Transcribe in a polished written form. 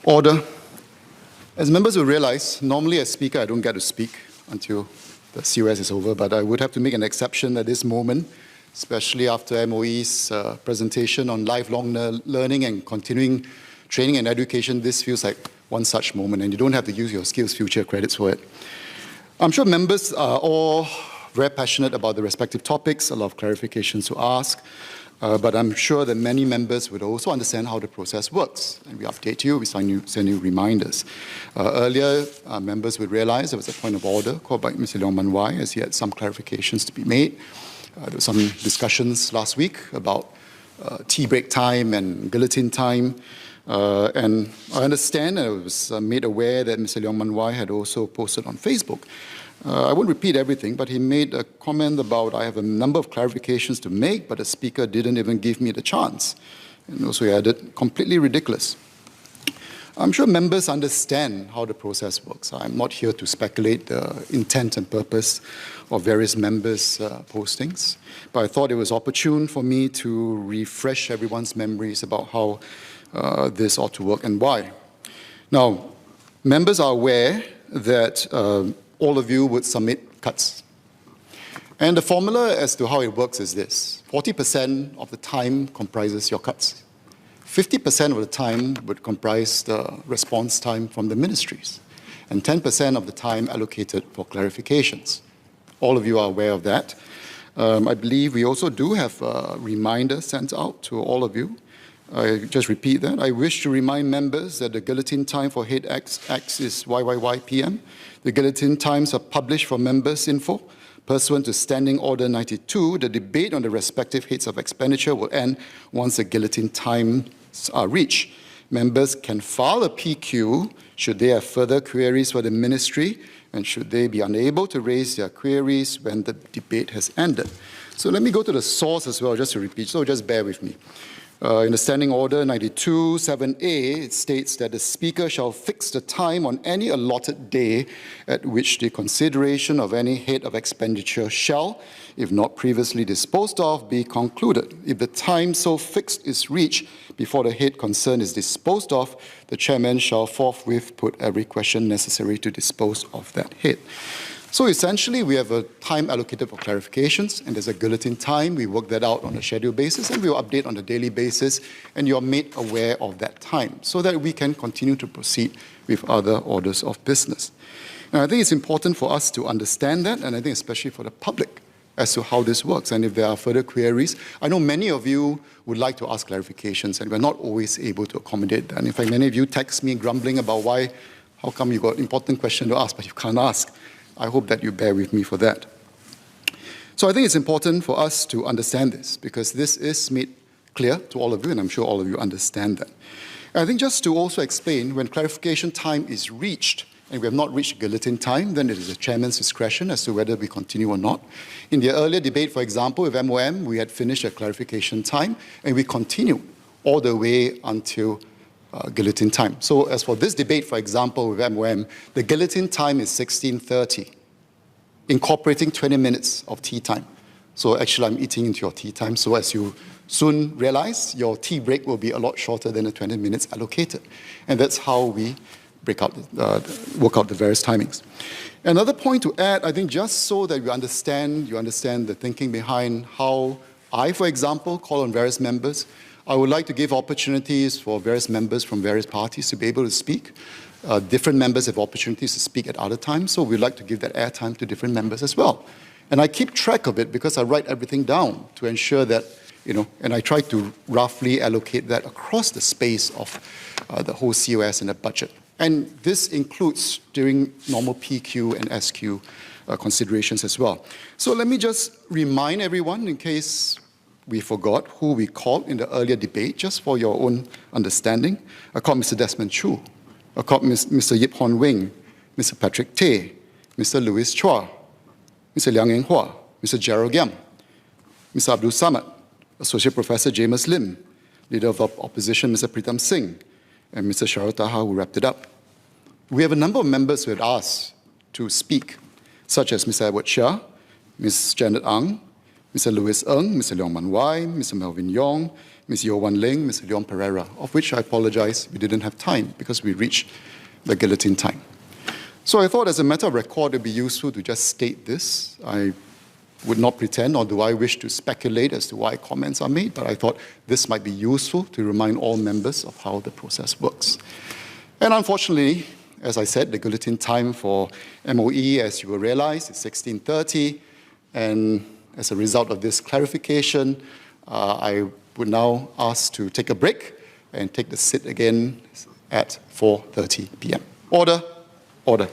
Order. As members will realize, normally as Speaker, I don't get to speak until the COS is over, but I would have to make an exception at this moment, especially after MOE's presentation on lifelong learning and continuing training and education. This feels like one such moment, and you don't have to use your Skills Future credits for it. I'm sure members are all very passionate about the respective topics, a lot of clarifications to ask, but I'm sure that many members would also understand how the process works. And we update you, we send you reminders. Earlier, members would realize there was a point of order called by Mr. Leong Man Wai, as he had some clarifications to be made. There were some discussions last week about tea break time and guillotine time. And I understand, and I was made aware that Mr. Leong Man Wai had also posted on Facebook. I won't repeat everything, but he made a comment about, I have a number of clarifications to make, but the speaker didn't even give me the chance. And also he added, completely ridiculous. I'm sure members understand how the process works. I'm not here to speculate the intent and purpose of various members' postings, but I thought it was opportune for me to refresh everyone's memories about how this ought to work and why. Now, members are aware that all of you would submit cuts. And the formula as to how it works is this. 40% of the time comprises your cuts. 50% of the time would comprise the response time from the ministries, and 10% of the time allocated for clarifications. All of you are aware of that. I believe we also do have a reminder sent out to all of you. I just repeat that. I wish to remind members that the guillotine time for head acts is YYY PM. The guillotine times are published for members' info. Pursuant to Standing Order 92, the debate on the respective heads of expenditure will end once the guillotine times are reached. Members can file a PQ should they have further queries for the ministry and should they be unable to raise their queries when the debate has ended. So let me go to the source as well, just to repeat, so just bear with me. In the Standing Order 92, 7A, it states that the Speaker shall fix the time on any allotted day at which the consideration of any head of expenditure shall, if not previously disposed of, be concluded. If the time so fixed is reached before the head concerned is disposed of, the Chairman shall forthwith put every question necessary to dispose of that head. So essentially, we have a time allocated for clarifications, and there's a guillotine time. We work that out on a scheduled basis, and we'll update on a daily basis, and you're made aware of that time so that we can continue to proceed with other orders of business. And I think it's important for us to understand that, and I think especially for the public, as to how this works. And if there are further queries, I know many of you would like to ask clarifications, and we're not always able to accommodate that. And in fact, many of you text me grumbling about how come you got important question to ask, but you can't ask. I hope that you bear with me for that. So I think it's important for us to understand this, because this is made clear to all of you, and I'm sure all of you understand that. And I think just to also explain, when clarification time is reached, and we have not reached guillotine time, then it is the Chairman's discretion as to whether we continue or not. In the earlier debate, for example, with MOM, we had finished a clarification time, and we continue all the way until guillotine time. So as for this debate, for example, with MOM, the guillotine time is 16:30, incorporating 20 minutes of tea time. So actually, I'm eating into your tea time. So as you soon realize, your tea break will be a lot shorter than the 20 minutes allocated. And that's how we work out the various timings. Another point to add, I think just so that you understand the thinking behind how I, for example, call on various members. I would like to give opportunities for various members from various parties to be able to speak. Different members have opportunities to speak at other times, so we'd like to give that airtime to different members as well. And I keep track of it because I write everything down to ensure that, and I try to roughly allocate that across the space of the whole COS and the budget. And this includes during normal PQ and SQ considerations as well. So let me just remind everyone, in case we forgot who we called in the earlier debate, just for your own understanding. I called Mr. Desmond Chu. I called Mr. Yip Hon Wing, Mr. Patrick Tay, Mr. Louis Chua, Mr. Liang Eng Hua, Mr. Gerald Giam, Mr. Abdul Samad, Associate Professor James Lim, Leader of the Opposition, Mr. Pritam Singh, and Mr. Sharul Taha, who wrapped it up. We have a number of members who had asked to speak, such as Mr. Edward Shah, Ms. Janet Ang, Mr. Louis Ng, Mr. Leong Man Wai, Mr. Melvin Yong, Ms. Yeo Wan Ling, Mr. Leon Pereira, of which I apologize, we didn't have time because we reached the guillotine time. So I thought as a matter of record, it would be useful to just state this. I would not pretend, or do I wish to speculate as to why comments are made, but I thought this might be useful to remind all members of how the process works. And unfortunately, as I said, the guillotine time for MOE, as you will realize, is 16:30, and as a result of this clarification, I would now ask to take a break and take the sit again at 4:30 p.m. Order, order.